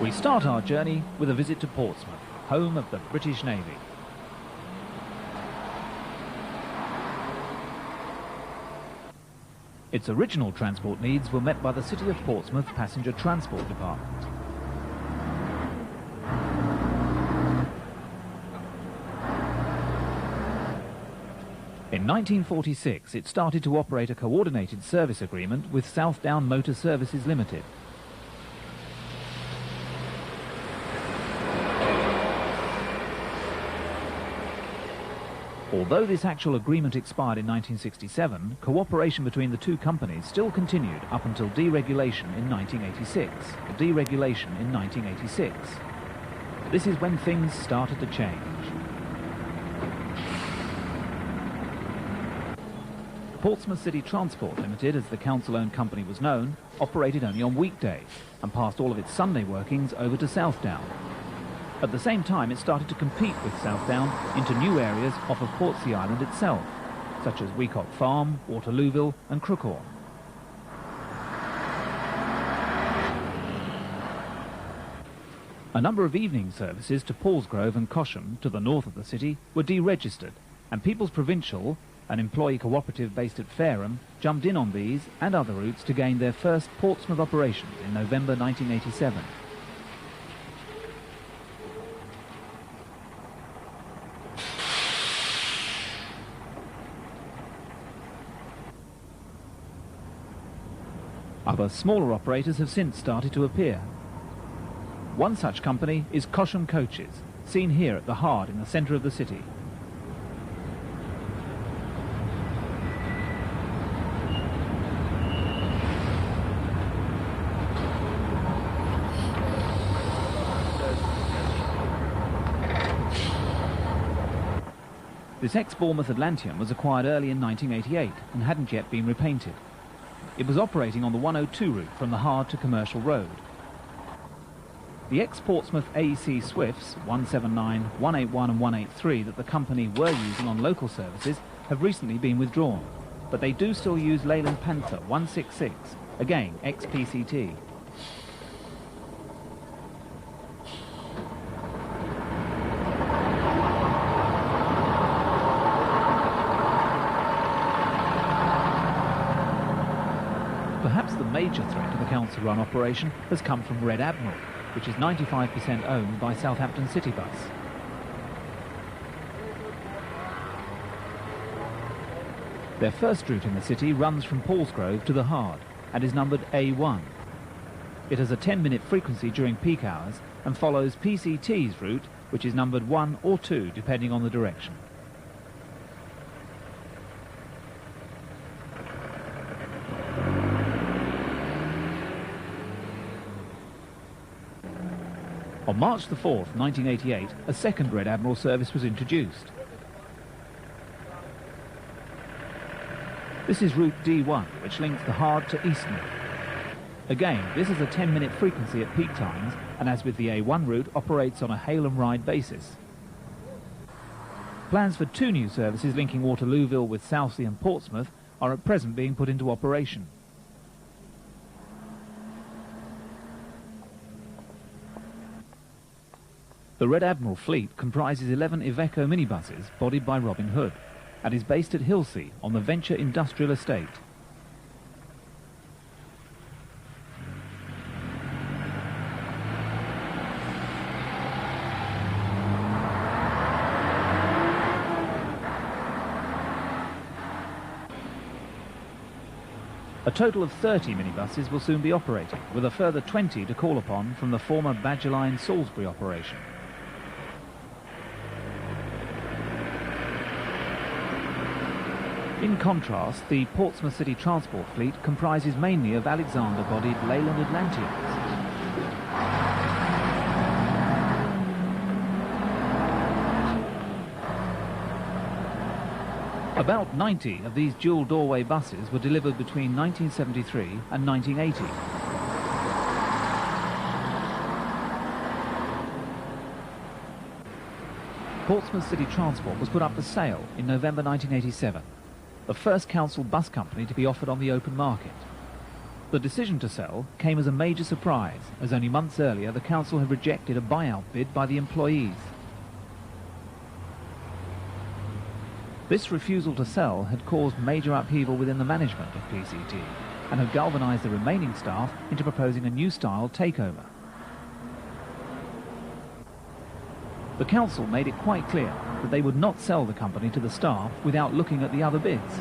We start our journey with a visit to Portsmouth, home of the British Navy. Its original transport needs were met by the City of Portsmouth Passenger Transport Department. In 1946, it started to operate a coordinated service agreement with Southdown Motor Services Limited. Although this actual agreement expired in 1967, cooperation between the two companies still continued up until deregulation in 1986. This is when things started to change. Portsmouth City Transport Limited, as the council-owned company was known, operated only on weekdays and passed all of its Sunday workings over to Southdown. At the same time, it started to compete with Southdown into new areas off of Portsea Island itself, such as Wecock Farm, Waterlooville and Crookhorn. A number of evening services to Paulsgrove and Cosham, to the north of the city, were deregistered, and People's Provincial, an employee cooperative based at Fareham, jumped in on these and other routes to gain their first Portsmouth operations in November 1987. Other smaller operators have since started to appear. One such company is Cosham Coaches, seen here at the Hard in the centre of the city. This ex-Bournemouth Atlantean was acquired early in 1988 and hadn't yet been repainted. It was operating on the 102 route from the Hard to Commercial Road. The ex-Portsmouth AEC Swifts 179, 181 and 183 that the company were using on local services have recently been withdrawn, but they do still use Leyland Panther 166, again ex-PCT. Perhaps the major threat to the council-run operation has come from Red Admiral, which is 95% owned by Southampton City Bus. Their first route in the city runs from Paulsgrove to the Hard and is numbered A1. It has a 10-minute frequency during peak hours and follows PCT's route, which is numbered 1 or 2 depending on the direction. On March the 4th, 1988, a second Red Admiral service was introduced. This is route D1, which links the Hard to Eastney. Again, this is a 10-minute frequency at peak times, and as with the A1 route, operates on a hail and ride basis. Plans for 2 new services linking Waterlooville with Southsea and Portsmouth are at present being put into operation. The Red Admiral fleet comprises 11 Iveco minibuses bodied by Robin Hood and is based at Hilsea on the Venture Industrial Estate. A total of 30 minibuses will soon be operating, with a further 20 to call upon from the former Badger Line Salisbury operation. In contrast, the Portsmouth City Transport fleet comprises mainly of Alexander-bodied Leyland Atlanteans. About 90 of these dual doorway buses were delivered between 1973 and 1980. Portsmouth City Transport was put up for sale in November 1987. The first council bus company to be offered on the open market. The decision to sell came as a major surprise, as only months earlier the council had rejected a buyout bid by the employees. This refusal to sell had caused major upheaval within the management of PCT and had galvanised the remaining staff into proposing a new style takeover. The council made it quite clear that they would not sell the company to the staff without looking at the other bids.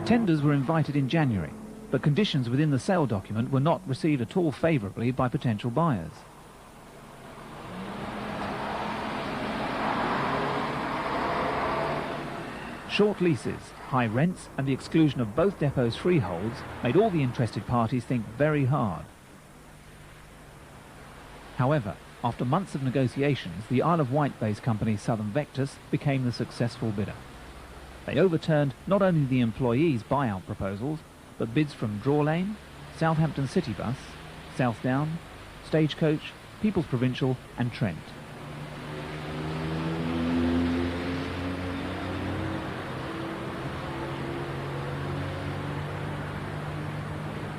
Tenders were invited in January, but conditions within the sale document were not received at all favourably by potential buyers. Short leases, high rents and the exclusion of both depots' freeholds made all the interested parties think very hard. However, after months of negotiations, the Isle of Wight-based company Southampton became the successful bidder. They overturned not only the employees' buyout proposals, but bids from Draw Lane, Southampton City Bus, Southdown, Stagecoach, People's Provincial and Trent.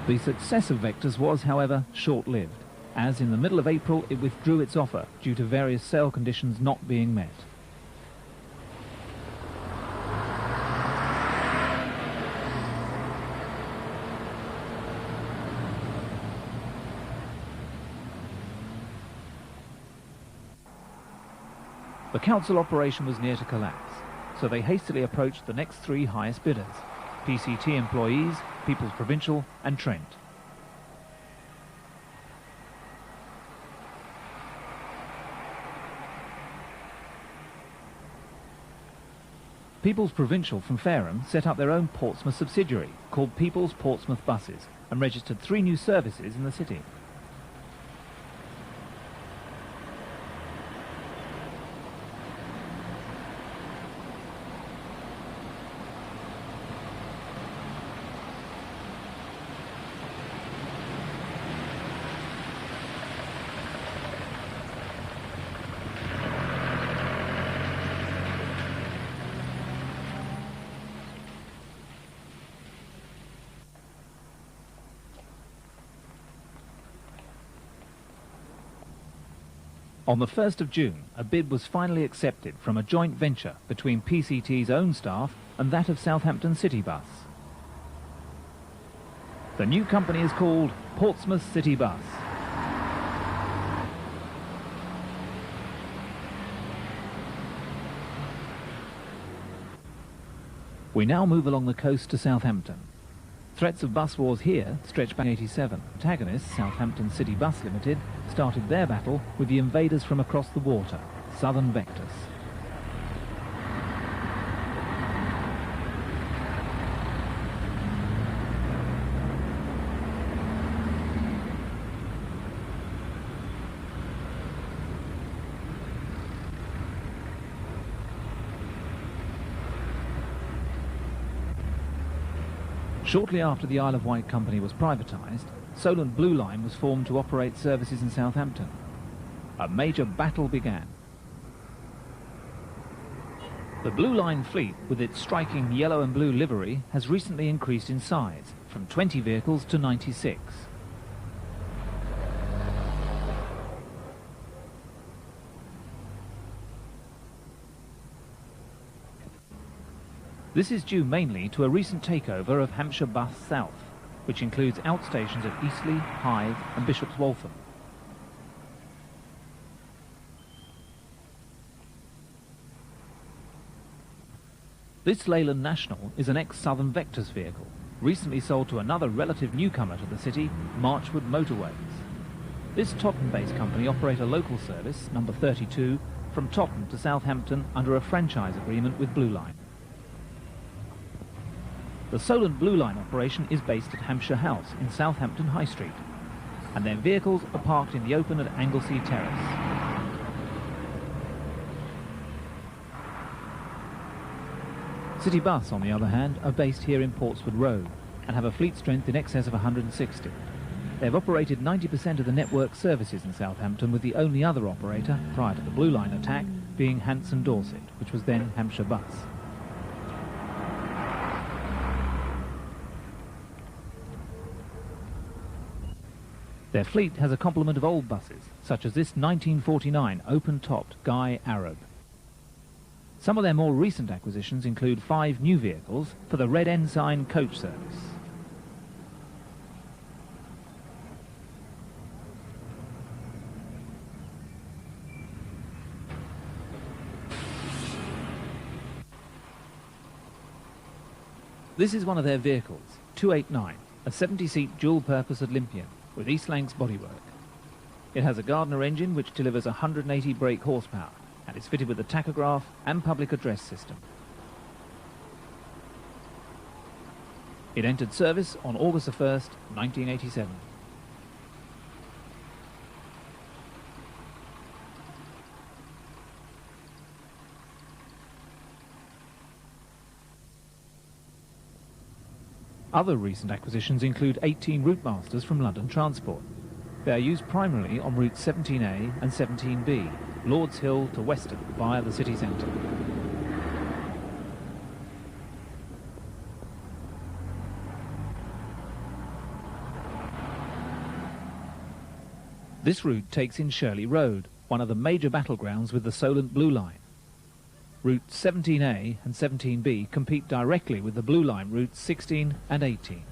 The success of Vectors was, however, short-lived, as in the middle of April it withdrew its offer due to various sale conditions not being met. The council operation was near to collapse, so they hastily approached the next three highest bidders: PCT employees, People's Provincial and Trent. People's Provincial from Fareham set up their own Portsmouth subsidiary called People's Portsmouth Buses and registered 3 new services in the city. On the 1st of June, a bid was finally accepted from a joint venture between PCT's own staff and that of Southampton City Bus. The new company is called Portsmouth City Bus. We now move along the coast to Southampton. Threats of bus wars here stretch back 87. Protagonists, Southampton City Bus Limited, started their battle with the invaders from across the water, Southern Vectors. Shortly after the Isle of Wight company was privatised, Solent Blue Line was formed to operate services in Southampton. A major battle began. The Blue Line fleet, with its striking yellow and blue livery, has recently increased in size, from 20 vehicles to 96. This is due mainly to a recent takeover of Hampshire Bus South, which includes outstations at Eastleigh, Hythe and Bishop's Waltham. This Leyland National is an ex-Southern Vectors vehicle, recently sold to another relative newcomer to the city, Marchwood Motorways. This Totton-based company operate a local service, number 32, from Totton to Southampton under a franchise agreement with Blue Line. The Solent Blue Line operation is based at Hampshire House in Southampton High Street, and their vehicles are parked in the open at Anglesey Terrace. City Bus, on the other hand, are based here in Portswood Road and have a fleet strength in excess of 160. They've operated 90% of the network services in Southampton, with the only other operator, prior to the Blue Line attack, being Hanson Dorset, which was then Hampshire Bus. Their fleet has a complement of old buses, such as this 1949 open-topped Guy Arab. Some of their more recent acquisitions include 5 new vehicles for the Red Ensign coach service. This is one of their vehicles, 289, a 70-seat dual-purpose Olympian with East Lancs bodywork. It has a Gardner engine which delivers 180 brake horsepower and is fitted with a tachograph and public address system. It entered service on August 1st, 1987. Other recent acquisitions include 18 route masters from London Transport. They are used primarily on routes 17A and 17B, Lord's Hill to Weston via the city centre. This route takes in Shirley Road, one of the major battlegrounds with the Solent Blue Line. Routes 17A and 17B compete directly with the Blue Line routes 16 and 18.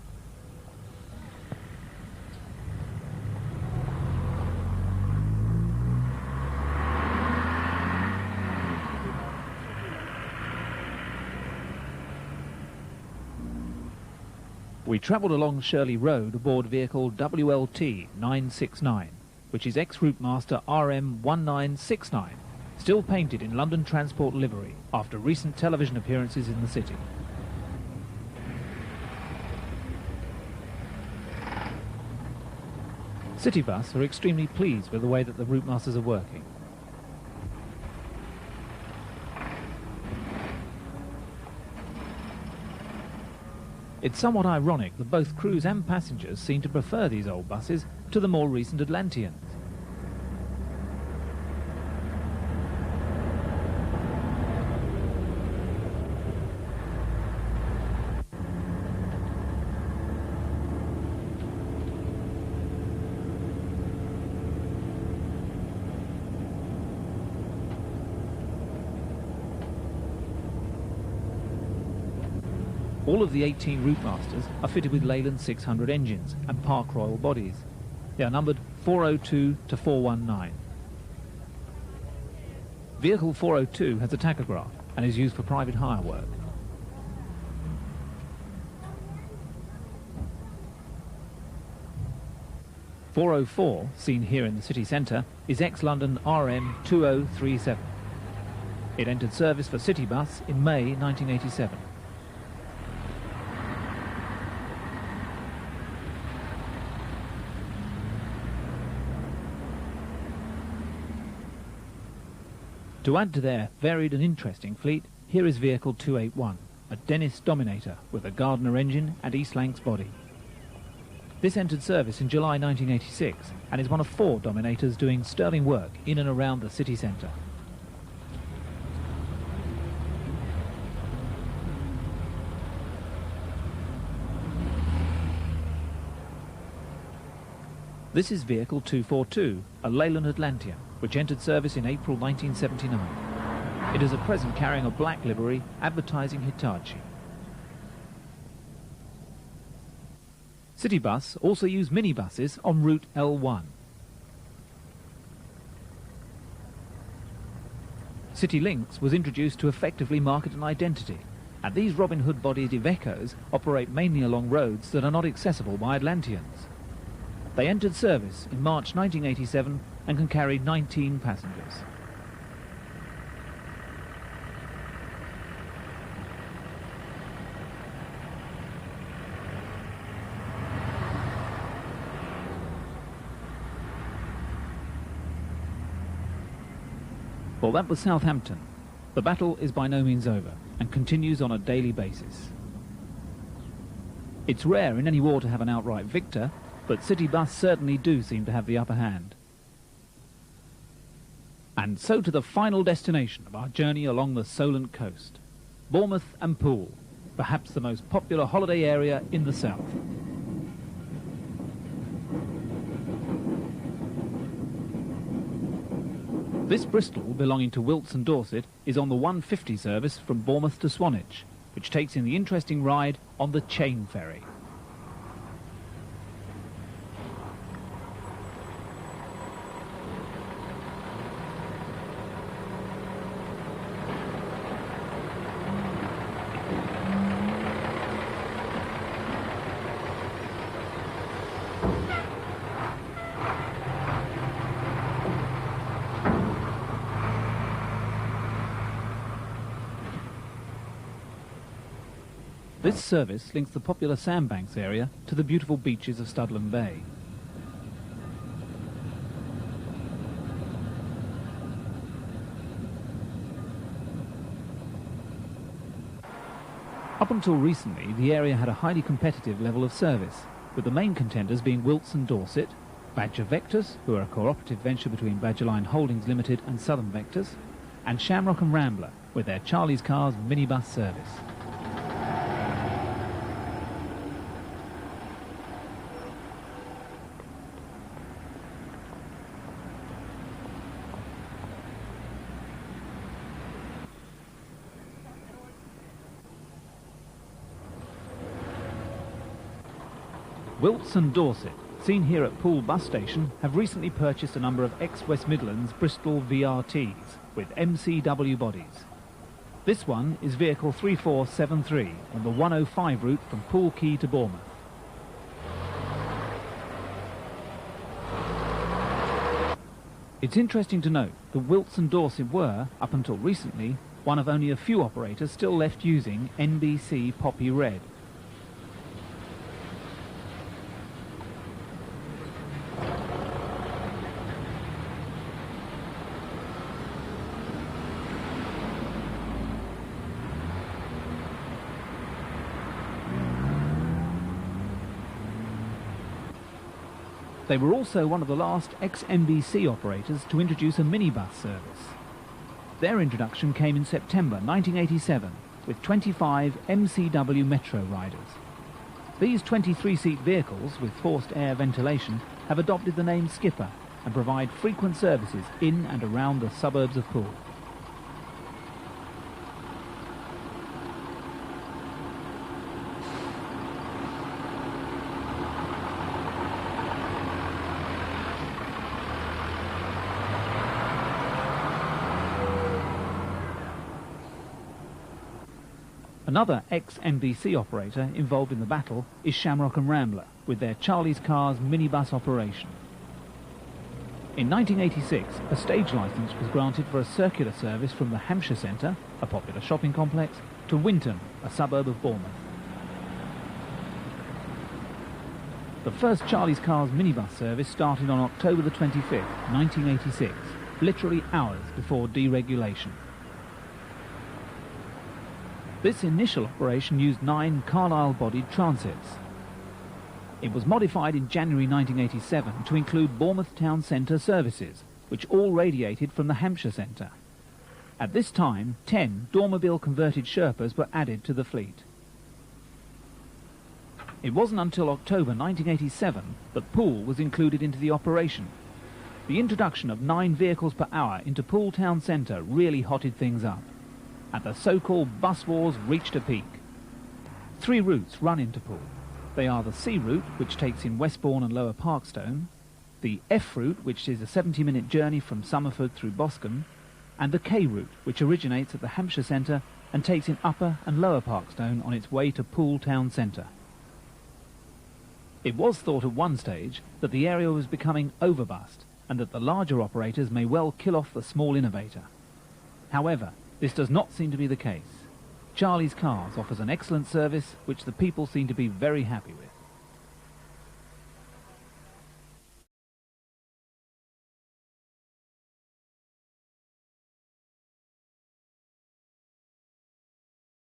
We travelled along Shirley Road aboard vehicle WLT 969, which is ex-route master RM 1969. Still painted in London Transport livery after recent television appearances in the city. Citybus are extremely pleased with the way that the route masters are working. It's somewhat ironic that both crews and passengers seem to prefer these old buses to the more recent Atlanteans. All of the 18 route masters are fitted with Leyland 600 engines and Park Royal bodies. They are numbered 402 to 419. Vehicle 402 has a tachograph and is used for private hire work. .404, seen here in the city centre, is ex-London RM 2037. It entered service for Citybus in May 1987. To add to their varied and interesting fleet, here is vehicle 281, a Dennis Dominator with a Gardner engine and East Lancs body. This entered service in July 1986 and is one of 4 Dominators doing sterling work in and around the city centre. This is vehicle 242, a Leyland Atlantean, which entered service in April 1979. It is at present carrying a black livery advertising Hitachi. Citybus also use minibuses on route L1. City Links was introduced to effectively market an identity, and these Robin Hood-bodied Ivecos operate mainly along roads that are not accessible by Atlanteans. They entered service in March 1987 and can carry 19 passengers. Well, that was Southampton. The battle is by no means over and continues on a daily basis. It's rare in any war to have an outright victor, but City Bus certainly do seem to have the upper hand. And so to the final destination of our journey along the Solent coast, Bournemouth and Poole, perhaps the most popular holiday area in the south. This Bristol, belonging to Wilts and Dorset, is on the 150 service from Bournemouth to Swanage, which takes in the interesting ride on the Chain Ferry. This service links the popular Sandbanks area to the beautiful beaches of Studland Bay. Up until recently, the area had a highly competitive level of service, with the main contenders being Wilts and Dorset, Badger Vectors, who are a cooperative venture between Badgerline Holdings Limited and Southern Vectors, and Shamrock and Rambler, with their Charlie's Cars minibus service. Wilts and Dorset, seen here at Poole bus station, have recently purchased a number of ex-West Midlands Bristol VRTs with MCW bodies. This one is vehicle 3473 on the 105 route from Poole Quay to Bournemouth. It's interesting to note that Wilts and Dorset were, up until recently, one of only a few operators still left using NBC Poppy Red. They were also one of the last ex-NBC operators to introduce a minibus service. Their introduction came in September 1987 with 25 MCW Metro riders. These 23-seat vehicles with forced air ventilation have adopted the name Skipper and provide frequent services in and around the suburbs of Poole. Another ex-NBC operator involved in the battle is Shamrock and Rambler, with their Charlie's Cars minibus operation. In 1986, a stage licence was granted for a circular service from the Hampshire Centre, a popular shopping complex, to Winton, a suburb of Bournemouth. The first Charlie's Cars minibus service started on October the 25th, 1986, literally hours before deregulation. This initial operation used 9 Carlisle-bodied transits. It was modified in January 1987 to include Bournemouth Town Centre services, which all radiated from the Hampshire Centre. At this time, 10 Dormobile-converted Sherpas were added to the fleet. It wasn't until October 1987 that Poole was included into the operation. The introduction of 9 vehicles per hour into Poole Town Centre really hotted things up, and the so-called bus wars reached a peak. 3 routes run into Poole. They are the C route, which takes in Westbourne and Lower Parkstone, the F route, which is a 70-minute journey from Somerford through Boscombe, and the K route, which originates at the Hampshire Centre and takes in Upper and Lower Parkstone on its way to Poole Town Centre. It was thought at one stage that the area was becoming overbussed and that the larger operators may well kill off the small innovator. However, this does not seem to be the case. Charlie's Cars offers an excellent service which the people seem to be very happy with.